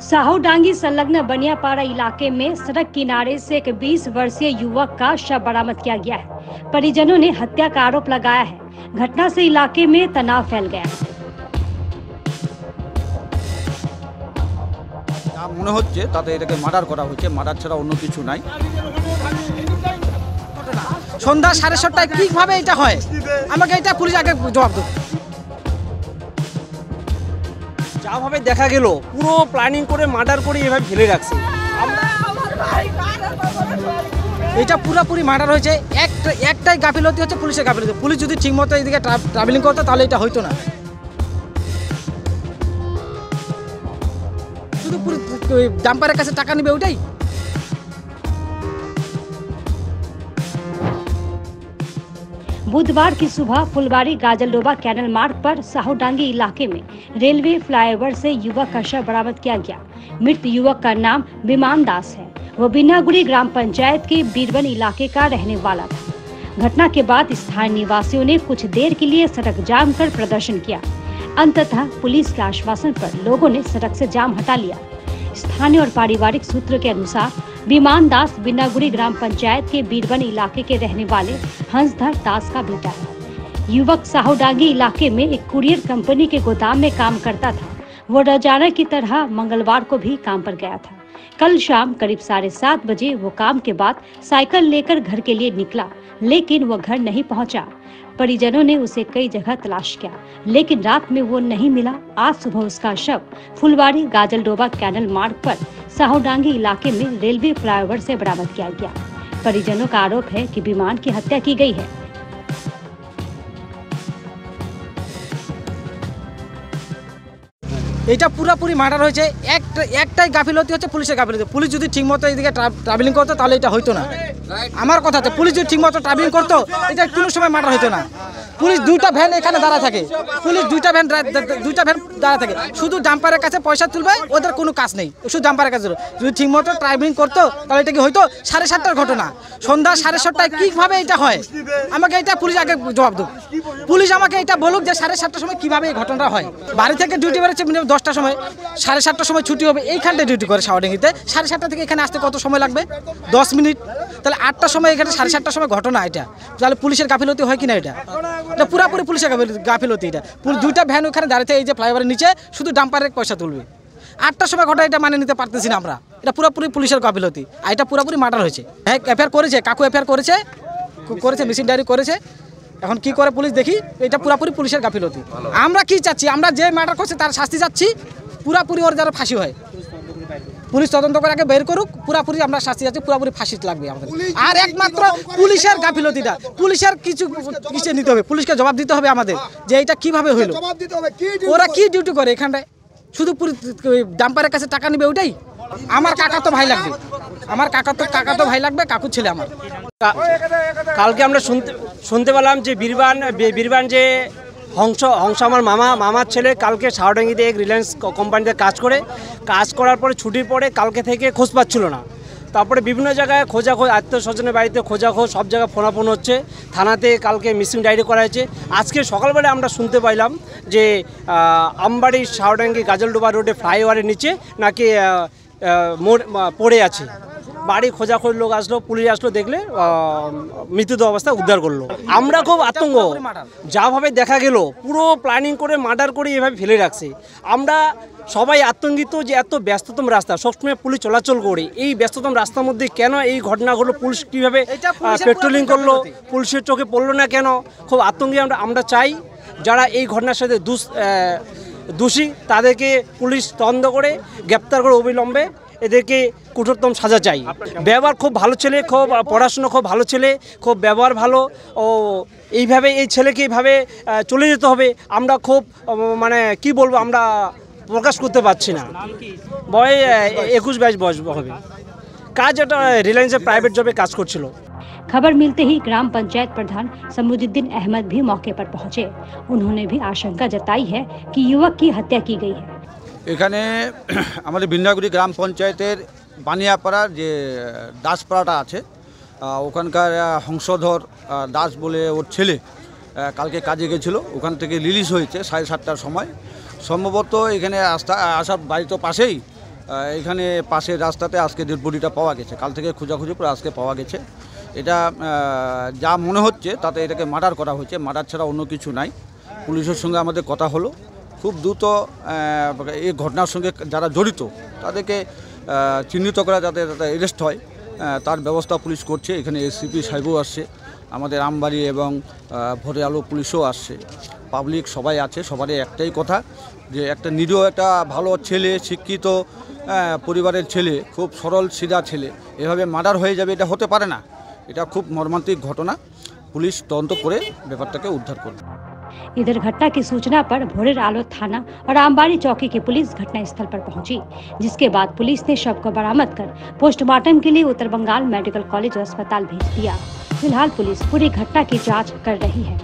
साहूडांगी संलग्न बनियापाड़ा इलाके में सड़क किनारे से एक 20 वर्षीय युवक का शव बरामद किया गया है। परिजनों ने हत्या का आरोप लगाया है। घटना से इलाके में तनाव फैल गया है। মনে হচ্ছে তাতে এটাকে মার্ডার করা হয়েছে, মার্ডার ছাড়া অন্য কিছু নাই। সন্ধ্যা 7:30টায় কিভাবে এটা হয়, আমাকে এটা পুলিশ আগে জবাব দেবে। যাভাবে দেখা গেল পুরো প্ল্যানিং করে মার্ডার করে এভাবে ফেলে রাখছে। এটা পুরোপুরি মার্ডার হয়েছে। একটাই গাফিলতি হচ্ছে পুলিশের গাফিলতি। পুলিশ যদি ঠিকমতো এইদিকে ট্রাভেলিং করতো তাহলে এটা হইতো না। শুধু ডাম্পারের কাছে টাকা নেবে ওইটাই। बुधवार की सुबह फुलबाड़ी गाजलडोबा कैनल मार्ग पर साहूडांगी इलाके में रेलवे फ्लाईओवर से युवक का शव बरामद किया गया। मृत युवक का नाम विमान दास है। वो बिन्नागुड़ी ग्राम पंचायत के बीरवन इलाके का रहने वाला था। घटना के बाद स्थानीय निवासियों ने कुछ देर के लिए सड़क जाम कर प्रदर्शन किया। अंततः पुलिस के आश्वासन पर लोगों ने सड़क से जाम हटा लिया। स्थानीय और पारिवारिक सूत्र के अनुसार विमान दास बिन्नागुड़ी ग्राम पंचायत के बीरवन इलाके के रहने वाले हंसधर दास का बेटा है। युवक साहूडांगी इलाके में एक कुरियर कंपनी के गोदाम में काम करता था। वो रोजाना की तरह मंगलवार को भी काम पर गया था। कल शाम करीब 7:30 बजे वो काम के बाद साइकिल लेकर घर के लिए निकला, लेकिन वो घर नहीं पहुंचा। परिजनों ने उसे कई जगह तलाश किया, लेकिन रात में वो नहीं मिला। आज सुबह उसका शव फुलबाड़ी गाजलडोबा कैनल मार्ग पर साहूडांगी इलाके में रेलवे फ्लाईओवर से बरामद किया गया। परिजनों का आरोप है कि विमान की हत्या की गई है। এটা পুরোপুরি মার্ডার হয়েছে। একটাই গাফিলতি হচ্ছে পুলিশের গাফিলতি। পুলিশ যদি ঠিকমতো এইদিকে ট্রাভেলিং করতো তাহলে এটা হইতো না। আমার কথাতে পুলিশ যদি ঠিকমতো ট্রাভেলিং করতো এটা কোনো সময় মার্ডার হইতো না। পুলিশ দুইটা ভ্যান এখানে দাঁড়া থাকে, পুলিশ দুইটা ভ্যান দাঁড়া থাকে। শুধু ডাম্পারের কাছে পয়সা তুলবে, ওদের কোনো কাজ নেই। শুধু ডাম্পারের কাছে যদি ঠিকমতো ট্রাভেলিং করতো তাহলে এটা কি হইতো? 7:30টার ঘটনা। সন্ধ্যা 7:30টায় কিভাবে এটা হয়, আমাকে এটা পুলিশ আগে জবাব দেবে। পুলিশ আমাকে এটা বলুক যে 7:30টার সময় কিভাবে এই ঘটনাটা হয়। বাড়ি থেকে ডিউটি বেরোচ্ছে 10টার সময়, 7:30টার সময় ছুটি হবে। এইখানটায় ডিউটি করে সাহডাঙ্গিতে। 7:30টা থেকে এখানে আসতে কত সময় লাগবে? 10 মিনিট। তাহলে 8টার সময় এখানে 7:30টার সময় ঘটনা এটা। তাহলে পুলিশের গাফিলতি হয় কিনা? এটা পুরোপুরি পুলিশের গাফিলতি। এটা দুইটা ভ্যান ওখানে দাঁড়িয়ে এই যে ফ্লাইওভারের নিচে শুধু ডাম্পারের পয়সা তুলবে। 8টার সময় ঘটনা, এটা মানে নিতে পারতেছি না আমরা। এটা পুরোপুরি পুলিশের গাফিলতি। আর এটা পুরোপুরি মার্ডার হয়েছে। হ্যাঁ, এফআইআর করেছে, কাকু এফআইআর করেছে, মিসিং ডায়েরি করেছে। এখন কি করে পুলিশ দেখি। এটা পুরোপুরি পুলিশের গাফিলতি। আমরা কি চাচ্ছি? আমরা যে মার্ডার করছে তার শাস্তি চাচ্ছি। পুরোপুরি ওর যারা ফাঁসি হয়, পুলিশ তদন্ত করে আগে বের করুক। পুরোপুরি আমরা শাস্তি চাচ্ছি, পুরোপুরি ফাঁসি লাগবে আমাদের। আর একমাত্র পুলিশের গাফিলতিটা, পুলিশের কিছু নিতে হবে, পুলিশকে জবাব দিতে হবে আমাদের যে এটা কিভাবে হইলো। ওরা কি ডিউটি করে এখানটায়? শুধু ডাম্পারের কাছে টাকা নেবে ওইটাই। আমার কাকা তো ভাই লাগবে, আমার কাকা তো ভাই লাগবে, কাকুর ছেলে আমার। কালকে আমরা শুনতে পেলাম যে বীরবান যে হংস আমার মামার ছেলে কালকে সাহডাঙ্গিতে এক রিলায়েন্স কোম্পানিতে কাজ করার পরে ছুটির পরে কালকে থেকে খোঁজ পাচ্ছিল না। তারপরে বিভিন্ন জায়গায় আত্মীয় স্বজনের বাড়িতে খোঁজাখোঁজ, সব জায়গায় ফোনাফোন হচ্ছে। থানাতে কালকে মিসিং ডায়েরি করা হয়েছে। আজকে সকালবেলা আমরা শুনতে পাইলাম যে আমবাড়ি সাহডাঙ্গি গাজলডোবা রোডে ফ্লাইওভারের নিচে নাকি পড়ে আছে। বাড়ি খোঁজাখোঁজ লোক আসলো, পুলিশ আসলো, দেখলে মৃতদেহ অবস্থা উদ্ধার করলো। আমরা খুব আতঙ্ক। যাভাবে দেখা গেল পুরো প্ল্যানিং করে মার্ডার করে এভাবে ফেলে রাখছে। আমরা সবাই আতঙ্কিত যে এত ব্যস্ততম রাস্তা, সবসময় পুলিশ চলাচল করে, এই ব্যস্ততম রাস্তার মধ্যে কেন এই ঘটনা ঘটলো? পুলিশ কীভাবে পেট্রোলিং করলো? পুলিশের চোখে পড়লো না কেন? খুব আতঙ্কে আমরা চাই যারা এই ঘটনার সাথে দোষী তাদেরকে পুলিশ তদন্ত করে গ্রেপ্তার করে অবিলম্বে এদেরকে কঠোরতম সাজা চাই। ব্যবহার খুব ভালো ছেলে, খুব পড়াশুনো খুব ভালো ছেলে, খুব ব্যবহার ভালো। ও এইভাবে এই ছেলেকে এইভাবে চলে যেতে হবে আমরা খুব মানে কি বলবো, আমরা প্রকাশ করতে পারছি না। বয়স 21-22 বয়স হবে। কাজ এটা রিলায়েন্সের প্রাইভেট জবে কাজ করছিল। खबर मिलते ही ग्राम पंचायत प्रधान समरुद्दीन अहमद भी मौके पर पहुंचे। उन्होंने भी आशंका जताई है कि युवक की हत्या की गई है। এখানে আমাদের বিন্নাগুড়ি গ্রাম পঞ্চায়েতের বানিয়াপাড়ার যে দাসপাড়াটা আছে, ওখানকার হংসধর দাস বলে ওর ছেলে কালকে কাজে গেছিলো। ওখান থেকে রিলিজ হয়েছে 7:30টার সময়। সম্ভবত এখানে আসার বাড়ি তো পাশেই এখানে পাশের রাস্তাতে আজকে ডেড বডিটা পাওয়া গেছে। কাল থেকে খোঁজাখুঁজি করে আজকে পাওয়া গেছে। এটা যা মনে হচ্ছে তাতে এটাকে মার্ডার করা হয়েছে, মার্ডার ছাড়া অন্য কিছু নাই। পুলিশের সঙ্গে আমাদের কথা হলো, খুব দ্রুত এই ঘটনার সঙ্গে যারা জড়িত তাদেরকে চিহ্নিত করা যাতে অ্যারেস্ট হয় তার ব্যবস্থা পুলিশ করছে। এখানে এসিপি সাহেবও আসছে, আমাদের আমবাড়ি এবং ভোরে আলো পুলিশও আসছে, পাবলিক সবাই আছে। সবারই একটাই কথা যে একটা নিরীহ একটা ভালো ছেলে, শিক্ষিত পরিবারের ছেলে, খুব সরল সিধা ছেলে এভাবে মার্ডার হয়ে যাবে এটা হতে পারে না। এটা খুব মর্মান্তিক ঘটনা। পুলিশ তদন্ত করে ব্যাপারটাকে उद्धार করবে। इधर घटना की सूचना पर भोरेर आलो थाना और आमबाड़ी चौकी की पुलिस घटनास्थल पर पहुंची, जिसके बाद पुलिस ने शव को बरामद कर पोस्टमार्टम के लिए उत्तर बंगाल मेडिकल कॉलेज अस्पताल भेज दिया। फिलहाल पुलिस पूरी घटना की जांच कर रही है।